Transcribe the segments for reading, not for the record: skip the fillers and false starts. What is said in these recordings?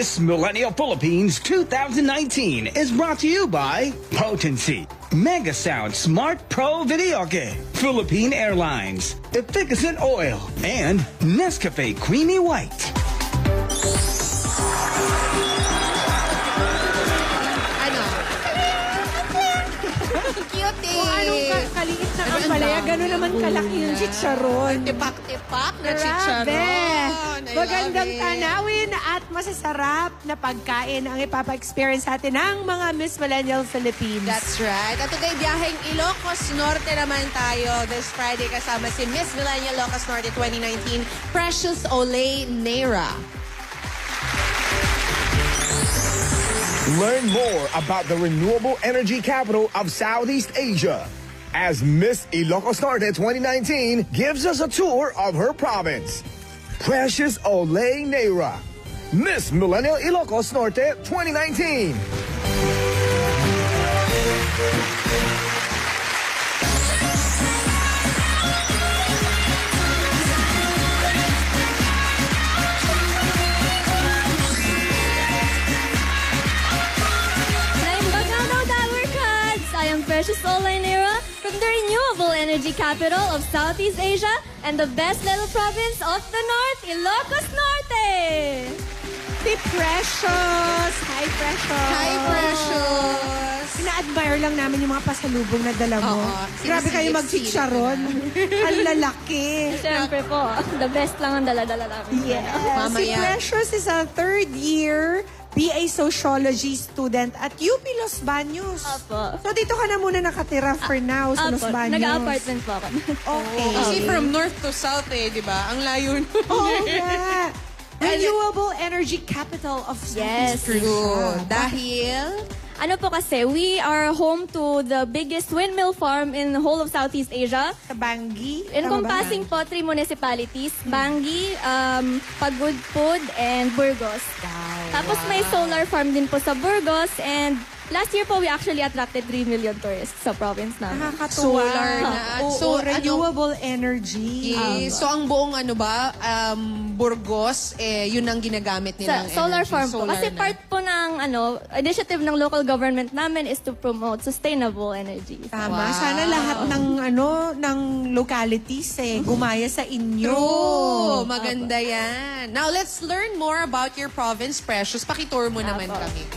Miss Millennial Philippines 2019 is brought to you by Potency, Mega Sound Smart Pro Videoke, Philippine Airlines, Efficacent Oil, and Nescafe Creamy White. Kung anong kaliit na ampalaya, gano'n naman kalaki yung chicharon. Tipak-tipak na chicharon. Magandang tanawin at masasarap na pagkain ang ipapa-experience natin ng mga Miss Millennial Philippines. That's right. At today, biyaheng Ilocos Norte naman tayo. This Friday kasama si Miss Millennial Ilocos Norte 2019, Precious Olay Neira. Learn more about the renewable energy capital of Southeast Asia as Miss Ilocos Norte 2019 gives us a tour of her province. Precious Olay Neira, Miss Millennial Ilocos Norte 2019. Precious Olay Neira from the renewable energy capital of Southeast Asia and the best little province of the North, Ilocos Norte. Si Precious! Hi, Precious! Hi, Precious! Ina-admire lang namin yung mga pasalubong na dala mo. Grabe kayo mag-chicharon. Ang lalaki. Siyempre po, the best lang ang dala-dala namin. Yes. Si Precious is a third year BA Sociology student at UP Los Baños. Opo. So dito ka na muna nakatira for now sa Los Baños. Nag-apartment po ako. Okay. Kasi from north to south di ba? Ang layo nun. Yeah. Renewable energy capital of Southeast Asia. Good. Dahil? Ano po kasi, we are home to the biggest windmill farm in the whole of Southeast Asia. Sa Bangi. Encompassing po 3 municipalities, Bangi, Pagudpud, and Burgos. Tapos may solar farm din po sa Burgos, and last year po we actually attracted 3 million tourists sa province namin. Nakakatuwa. Solar na. So, renewable energy. So ang buong Burgos, yun ang ginagamit nilang Solar energy. farm po. Solar Kasi na. part po ng initiative ng local government namin is to promote sustainable energy. Tama. Wow. Sana lahat ng localities gumaya sa inyo. True. Maganda yan. Now, let's learn more about your province, Precious. Pakitour mo naman kami.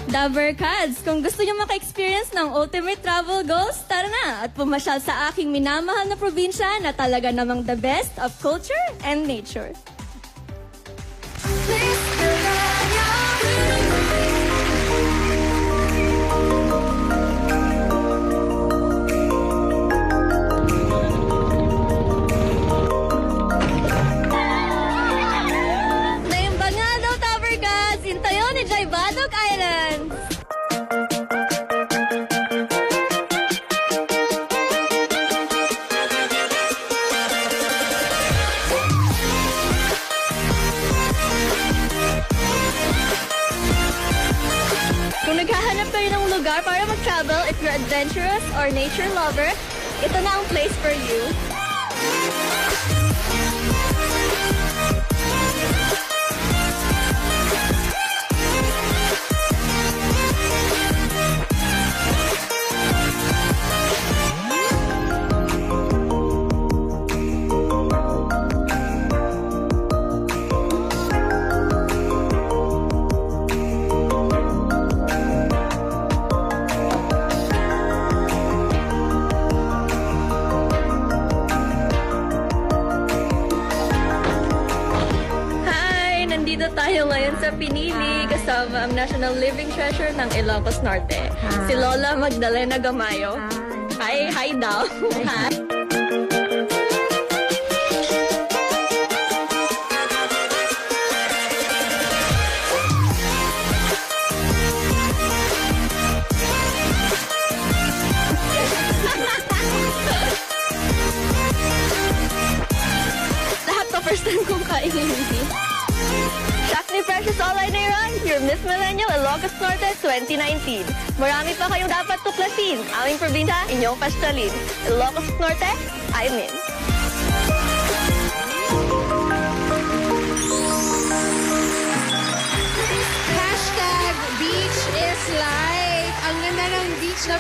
Dabarkads, kung gusto nyo maka-experience ng ultimate travel goals, tara na at pumasyal sa aking minamahal na probinsya na talaga namang the best of culture and nature. Naimbangado, Dabarkads! Intayo ni Jaibadog Islands! Kung naghahanap kayo ng lugar para mag-travel, if you're adventurous or nature lover, ito na ang place for you. Nandito tayo ngayon sa Pinili kasama ang National Living Treasure ng Ilocos Norte, si Lola Magdalena Gamayo. Hi daw. Hi. Lahat to first time kong kainin. Shakni Precious Olay Neira, your Miss Millennial Ilocos Norte 2019. Marami pa kayong dapat tuklasin. Aming probinsya, inyong pasyalin. Ilocos Norte, I'm in.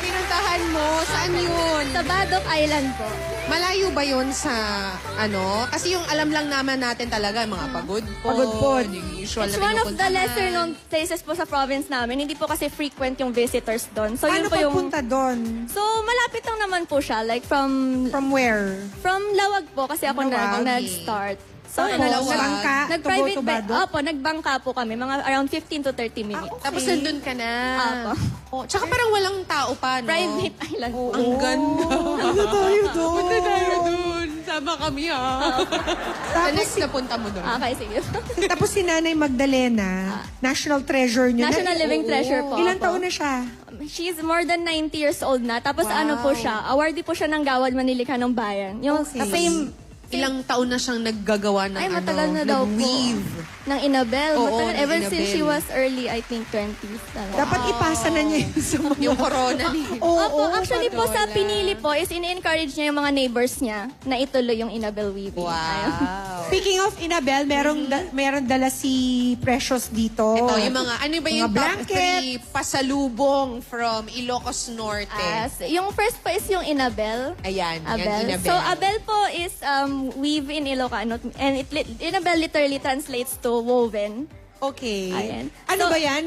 pinuntahan mo, saan yun? Sa Badok Island po. Malayo ba yun sa ano? Kasi yung alam lang naman natin talaga, mga pagod-pod. Pagod-pod. Yung usual It's na one of the pinupuntahan. lesser known places po sa province namin. Hindi po kasi frequent yung visitors doon. So Paano yun po yung... pagpunta doon? So malapit lang naman po siya. Like from From where? Lawag po kasi ako Lawag. nag-start. So, Tapos, bangka, nag-private to go to bed. Badok? Opo, nagbangka po kami. Mga around 15 to 30 minutes. Ah, Tapos okay. nandun ka na. Apo. Oh, tsaka parang walang tao pa, no? Private island po. Ang ganda. Ano tayo doon? Punta tayo dun. Sama kami, ha? Sa next na punta mo dun. Okay, sige. Tapos si Nanay Magdalena, national treasure niyo National na. Living Treasure po. Ilan Opo. taon na siya? She's more than 90 years old na. Tapos Wow. ano po siya, awardee po siya ng Gawad Manilikha ng Bayan. Yung Okay. same Ilang taon na siyang naggagawa ng Ay, matagal na daw po. nag-weave. Ng Inabel. Oo, Matagal. ng Ever since Inabel. she was early, I think, 20s. Talaga. Dapat ipasa na niya yun sa mga... Yung corona ni... Oo, Opo, actually po sa Padola. pinili po is in-encourage niya yung mga neighbors niya na ituloy yung Inabel weaving. Ayun. Wow. Speaking of Inabel, meron dala si Precious dito. Ito, yung mga, ano ba yung Mga top blanket. 3 pasalubong from Ilocos Norte? Yung first po is yung Inabel. Ayan, yan, Abel. Inabel. So, Abel po is weave in Ilocano. And Inabel literally translates to woven. Okay. Ayan. Ano So- ba yan?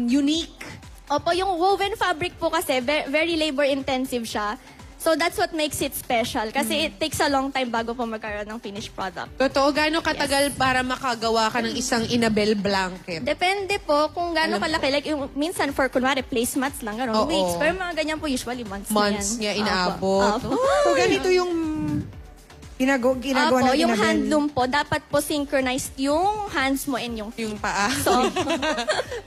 Unique? Opo, yung woven fabric po kasi, very labor-intensive siya. So, that's what makes it special. Kasi it takes a long time bago po magkaroon ng finished product. Totoo, gaano katagal para makagawa ka ng isang Inabel blanket? Depende po kung gaano kalaki. Like, yung, minsan for, kunwari, placemats lang, gano'n, Oo. weeks. Pero mga ganyan po, usually months, Months na niya yan. inaabot. Opo. So, ganito yung ginagawa Opo, ng yung Inabel. handloom po, dapat po synchronized yung hands mo and yung feet. Yung paa. So,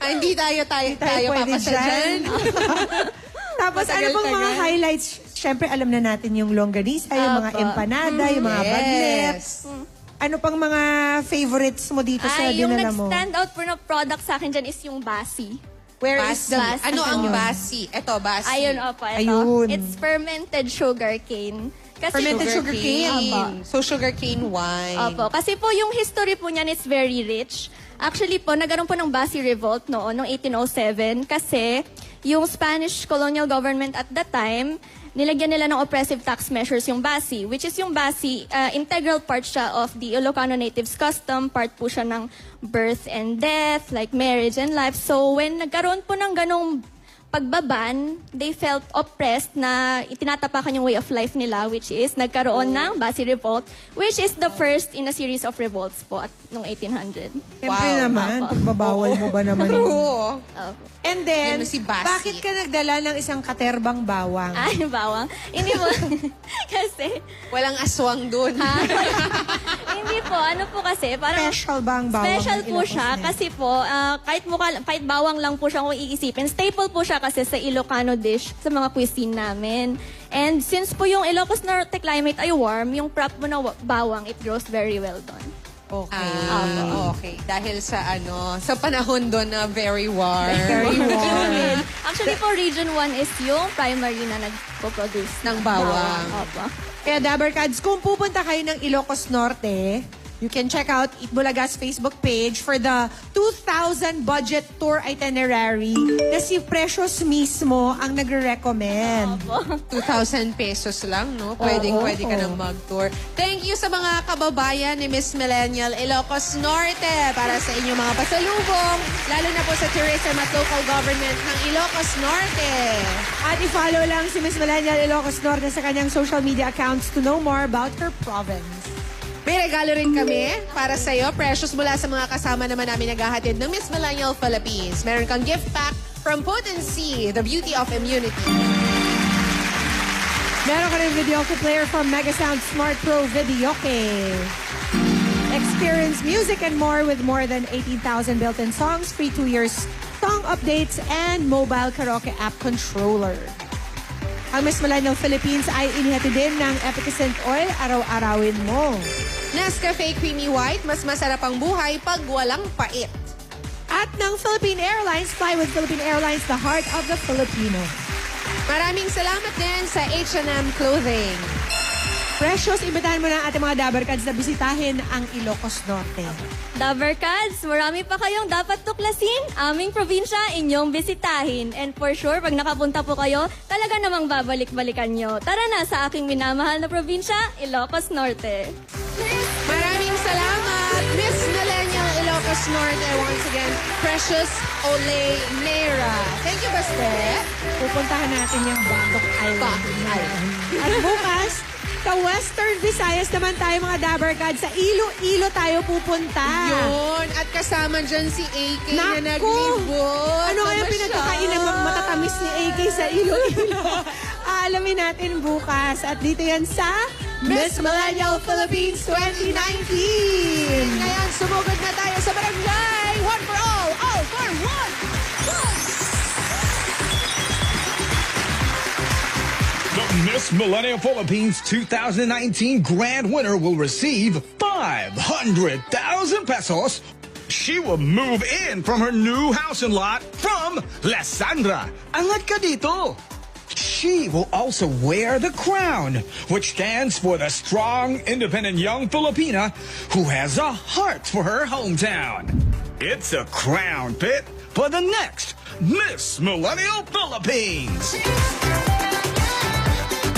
Hindi tayo tayo pwede papasa dyan. dyan. Tapos ano Matagal pang ka mga na. highlights? Siyempre, alam na natin yung longganisa, yung mga Opo. empanada, yung mga bagnet. Yes. Ano pang mga favorites mo dito sa yung dinala mo? nag-stand out po na product sa akin dyan is yung basi. Where is the... Basi. Ano ang yun? basi? Ito, basi. Ayun, opo, ito. Ayun. It's fermented sugar cane. Kasi Fermented sugar cane. Opo. So, sugarcane wine. Opo. Kasi po yung history po niyan is very rich. Actually po, nagkaroon po ng Basi Revolt noong 1807 kasi yung Spanish colonial government at that time, nilagyan nila ng oppressive tax measures yung Basi, which is yung Basi, integral part siya of the Ilocano natives custom, part po siya ng birth and death, like marriage and life. So when nagkaroon po ng ganong pagbaban, they felt oppressed na itinatapakan yung way of life nila, which is nagkaroon ng Basi Revolt, which is the first in a series of revolts po at noong 1800. Siyempre Wow. naman, pagbabawal mo ba naman yun? Oo. Opo. And then, Yan si Basi. bakit ka nagdala ng isang katerbang bawang? Ay, bawang. Hindi po. Kasi, Walang aswang dun. hindi po. Ano po kasi, parang Special ba ang bawang? special ng po Ilocos siya Norte? kasi po, kahit bawang lang po siya kung iisipin, staple po siya kasi sa Ilocano dish sa mga cuisine namin. And since po yung Ilocos Norte climate ay warm, yung prop mo na bawang, it grows very well doon. Okay. Okay. Dahil sa sa panahon doon na very warm. Very warm. Actually po, Region 1 is yung primary na nagpo-produce Ng bawang. Opo. Kaya Dabarkads, kung pupunta kayo ng Ilocos Norte, you can check out Itbulaga's Facebook page for the 2,000 budget tour itinerary na si Precious mismo ang nagre-recommend. 2,000 pesos lang, no? Pwede ka nang mag-tour. Thank you sa mga kababayan ni Miss Millennial Ilocos Norte para sa inyong mga pasalubong, lalo na po sa tourism at local government ng Ilocos Norte. At i-follow lang si Miss Millennial Ilocos Norte sa kanyang social media accounts to know more about her province. May regalo rin kami para sa iyo, Precious, mula sa mga kasama naman namin naghahatid ng Miss Millennial Philippines. Meron kang gift pack from Potency, the beauty of immunity. Meron ka rin videoke player from Megasound Smart Pro Videoke. Experience music and more with more than 18,000 built-in songs, free 2 years song updates, and mobile karaoke app controller. Ang Miss Millennial Philippines ay inihatid din ng Efficacent Oil, araw-arawin mo. Nescafe Creamy White, mas masarap ang buhay pag walang pait. At ng Philippine Airlines, fly with Philippine Airlines, the heart of the Filipino. Maraming salamat din sa H&M Clothing. Precious, imbitahan mo na ang ating mga Dabarkads na bisitahin ang Ilocos Norte. Dabarkads, marami pa kayong dapat tuklasin. Aming probinsya, inyong bisitahin. And for sure, pag nakapunta po kayo, talaga namang babalik-balikan nyo. Tara na sa aking minamahal na probinsya, Ilocos Norte. Maraming salamat, Miss Millennial Ilocos Norte. Once again, Precious Olay Neira. Thank you, Baste. Pupuntahan natin yung Batok Island. Batok Island. At bukas, sa Western Visayas naman tayo mga Dabarkads. Sa Iloilo tayo pupunta. Yun. At kasama dyan si AK na Naku! naglibot. Ano kaya pinagkakain ng matatamis ni AK sa Iloilo? Alamin natin bukas. At dito yan sa Miss Millennial Philippines 2019. Ngayon, sumugod na tayo sa barangay. One for all for one. The Miss Millennial Philippines 2019 grand winner will receive 500,000 pesos. She will move in from her new house and lot from Lesandra. Angat ka dito. She will also wear the crown, which stands for the strong, independent young Filipina who has a heart for her hometown. It's a crown pit for the next Miss Millennial Philippines.